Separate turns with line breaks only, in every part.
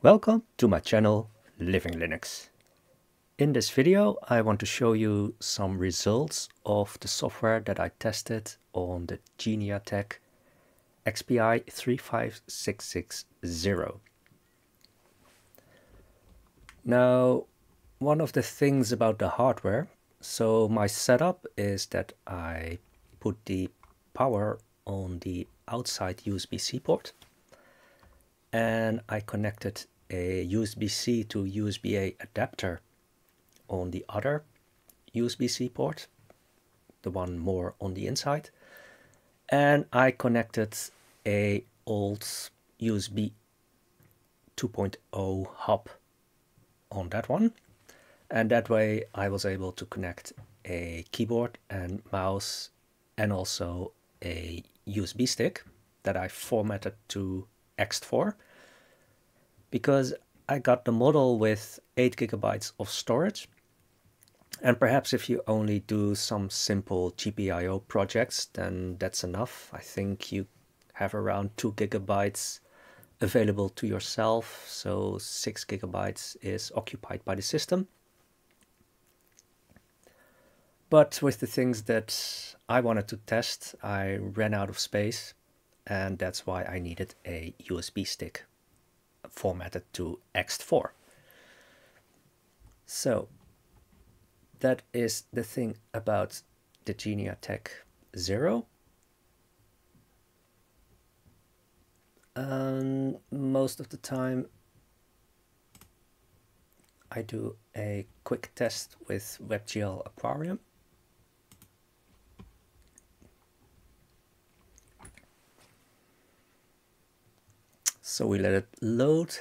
Welcome to my channel Living Linux. In this video I want to show you some results of the software that I tested on the Geniatech XPI-3566-ZERO. Now, one of the things about the hardware, so my setup is that I put the power on the outside USB-C port and I connected a USB-C to USB-A adapter on the other USB-C port, the one more on the inside, and I connected a old USB 2.0 hub on that one, and that way I was able to connect a keyboard and mouse and also a USB stick that I formatted to ext4, because I got the model with 8 GB of storage. And perhaps if you only do some simple GPIO projects, then that's enough. I think you have around 2 GB available to yourself, so 6 GB is occupied by the system. But with the things that I wanted to test, I ran out of space, and that's why I needed a USB stick formatted to ext4. So that is the thing about the Geniatech Zero. And most of the time I do a quick test with WebGL Aquarium. So we let it load,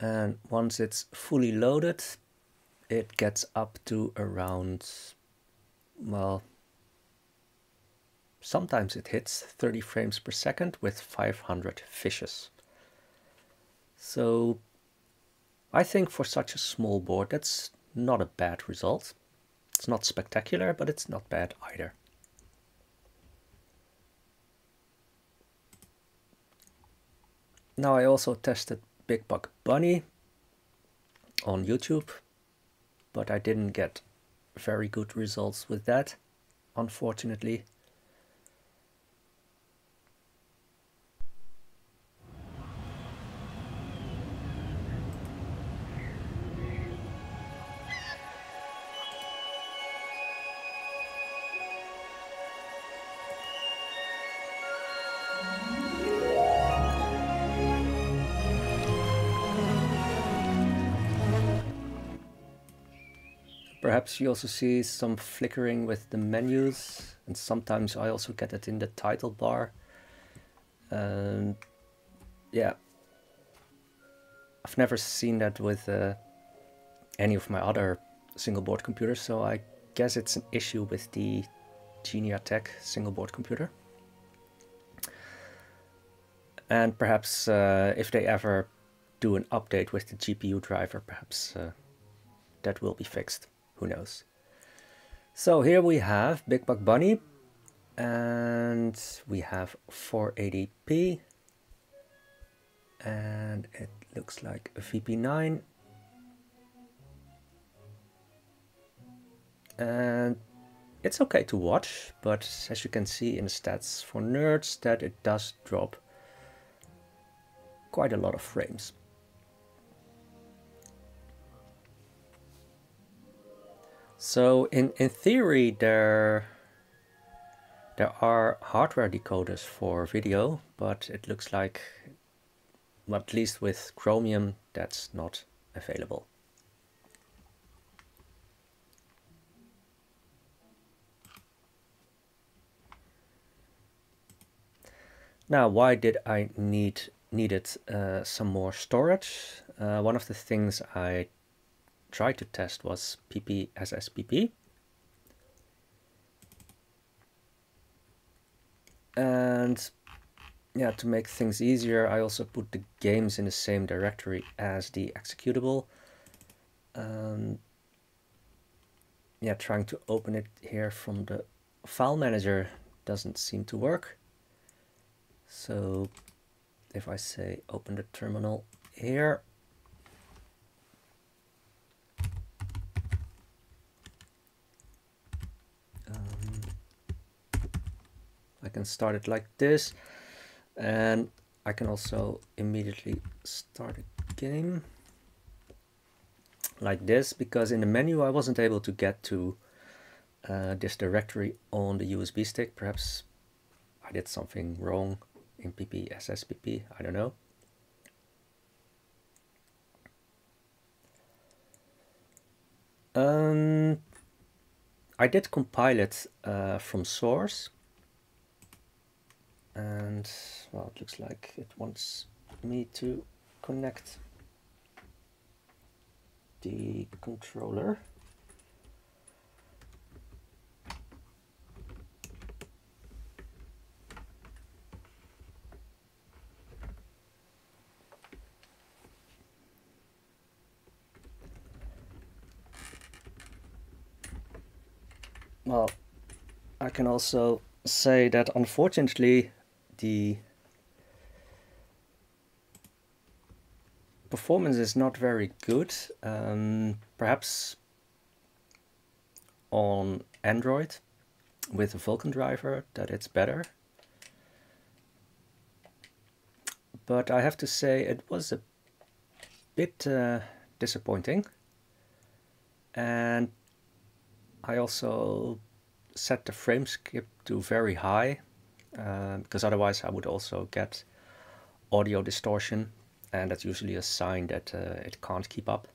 and once it's fully loaded, it gets up to around, well, sometimes it hits 30 frames per second with 500 fishes. So I think for such a small board, that's not a bad result. It's not spectacular, but it's not bad either. Now I also tested Big Buck Bunny on YouTube, but I didn't get very good results with that, unfortunately. Perhaps you also see some flickering with the menus, and sometimes I also get it in the title bar. Yeah, I've never seen that with any of my other single board computers, so I guess it's an issue with the Geniatech single board computer. And perhaps if they ever do an update with the GPU driver, perhaps that will be fixed. Who knows? So here we have Big Buck Bunny, and we have 480p, and it looks like a VP9, and it's okay to watch, but as you can see in the stats for nerds, that it does drop quite a lot of frames. So in theory there are hardware decoders for video, but it looks like, well, at least with Chromium, that's not available. Now, why did I needed some more storage? One of the things I tried to test was PPSSPP, and yeah, to make things easier, I also put the games in the same directory as the executable. Yeah, trying to open it here from the file manager doesn't seem to work, so if I say open the terminal here, I can start it like this, and I can also immediately start a game like this, because in the menu I wasn't able to get to this directory on the USB stick. Perhaps I did something wrong in PPSSPP, I don't know. I did compile it from source, and well, it looks like it wants me to connect the controller. Well, I can also say that unfortunately the performance is not very good. Perhaps on Android with a Vulkan driver that it's better. But I have to say it was a bit disappointing. And I also set the frame skip to very high, because otherwise I would also get audio distortion, and that's usually a sign that it can't keep up.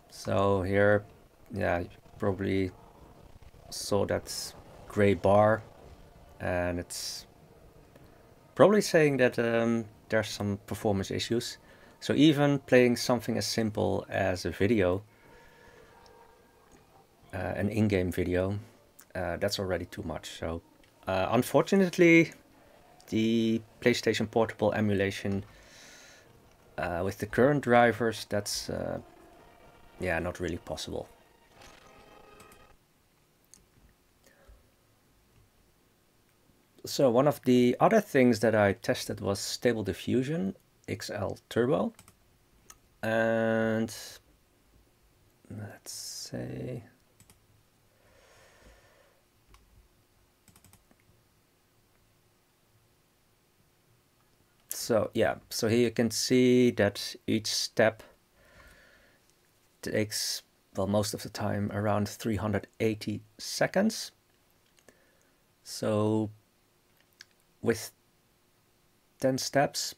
So here, yeah, you probably saw that gray bar, and it's probably saying that there's some performance issues. So even playing something as simple as a video, an in-game video, that's already too much. So unfortunately, the PlayStation Portable emulation with the current drivers, that's yeah, not really possible. So one of the other things that I tested was Stable Diffusion XL Turbo, and let's say so yeah, so here you can see that each step takes, well, most of the time around 380 seconds. So with 10 steps,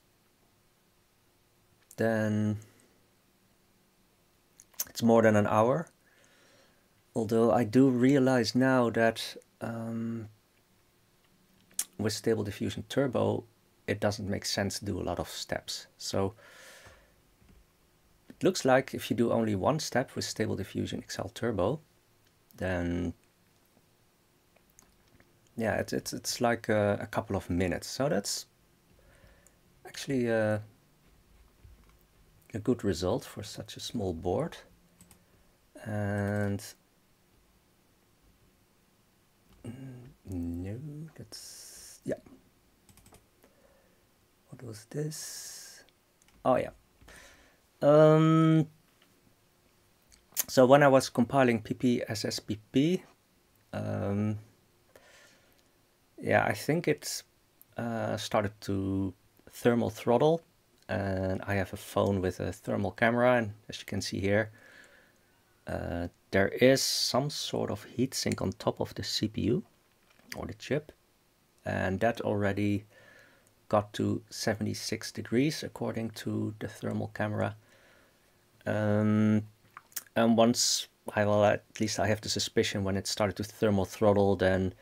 then it's more than an hour. Although I do realize now that with Stable Diffusion Turbo, it doesn't make sense to do a lot of steps. So it looks like if you do only one step with Stable Diffusion XL Turbo, then yeah, it's like a couple of minutes. So that's actually a good result for such a small board. And no, that's, yeah. What was this? Oh yeah. So when I was compiling PPSSPP, yeah, I think it started to thermal throttle, and I have a phone with a thermal camera, and as you can see here, there is some sort of heatsink on top of the CPU or the chip, and that already got to 76 degrees according to the thermal camera. And once at least I have the suspicion when it started to thermal throttle, then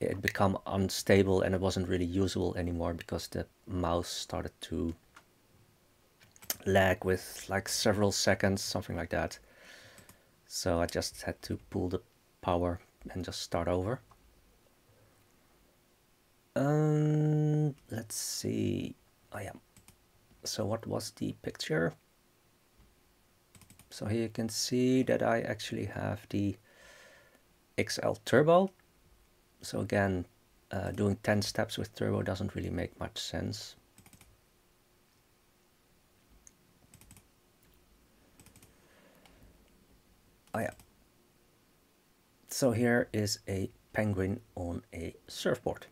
it became unstable and it wasn't really usable anymore because the mouse started to lag with like several seconds, something like that. So I just had to pull the power and just start over. Let's see. Oh yeah. So what was the picture? So here you can see that I actually have the XL Turbo. So again, doing 10 steps with Turbo doesn't really make much sense. Oh yeah. So here is a penguin on a surfboard.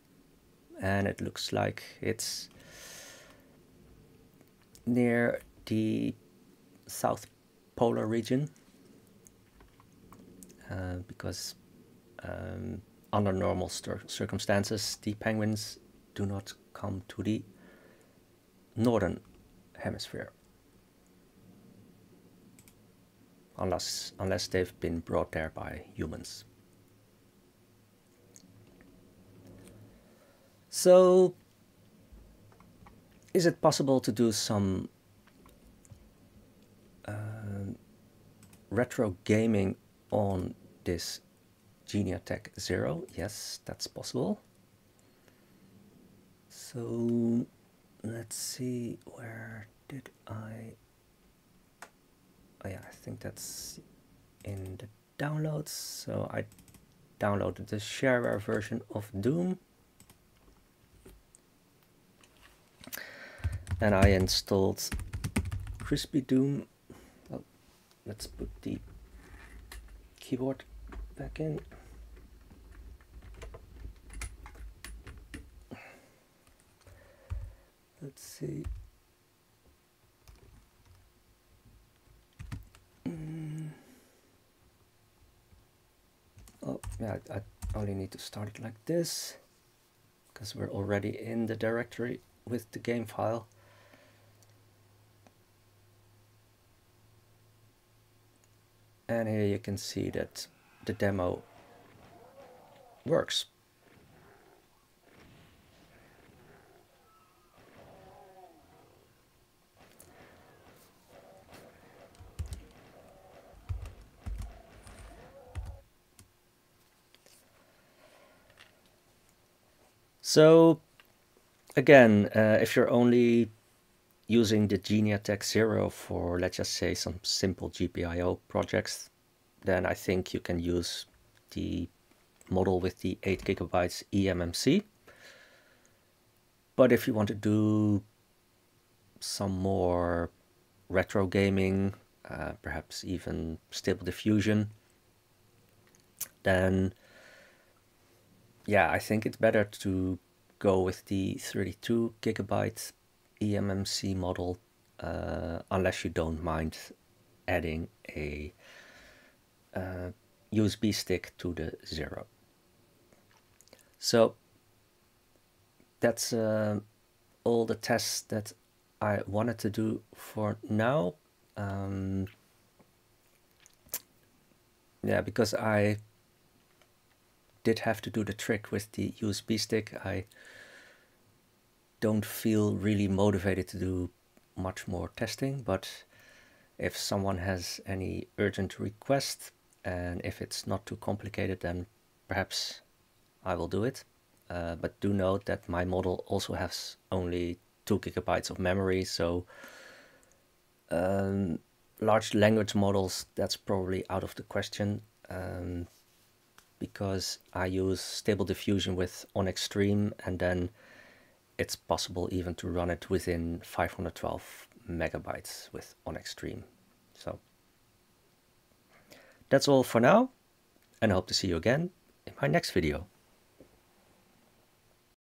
And it looks like it's near the South Polar region. Because under normal circumstances, the penguins do not come to the northern hemisphere. Unless they've been brought there by humans. So, is it possible to do some retro gaming on this Geniatech Zero? Yes, that's possible. So, let's see, where did I... Oh yeah, I think that's in the downloads. So I downloaded the shareware version of Doom. And I installed Crispy Doom. Oh, let's put the keyboard back in. Let's see. Oh, yeah, I only need to start it like this, because we're already in the directory with the game file. And here you can see that the demo works. So again, if you're only using the Geniatech Zero for, let's just say, some simple GPIO projects, then I think you can use the model with the 8 GB eMMC. But if you want to do some more retro gaming, perhaps even Stable Diffusion, then yeah, I think it's better to go with the 32 GB eMMC model, unless you don't mind adding a USB stick to the Zero. So that's all the tests that I wanted to do for now. Yeah, because I did have to do the trick with the USB stick, I don't feel really motivated to do much more testing, but if someone has any urgent request and if it's not too complicated, then perhaps I will do it. But do note that my model also has only 2 GB of memory, so large language models, that's probably out of the question, because I use Stable Diffusion with OnnxStream, and then it's possible even to run it within 512 megabytes with OnnxStream. So that's all for now, and I hope to see you again in my next video.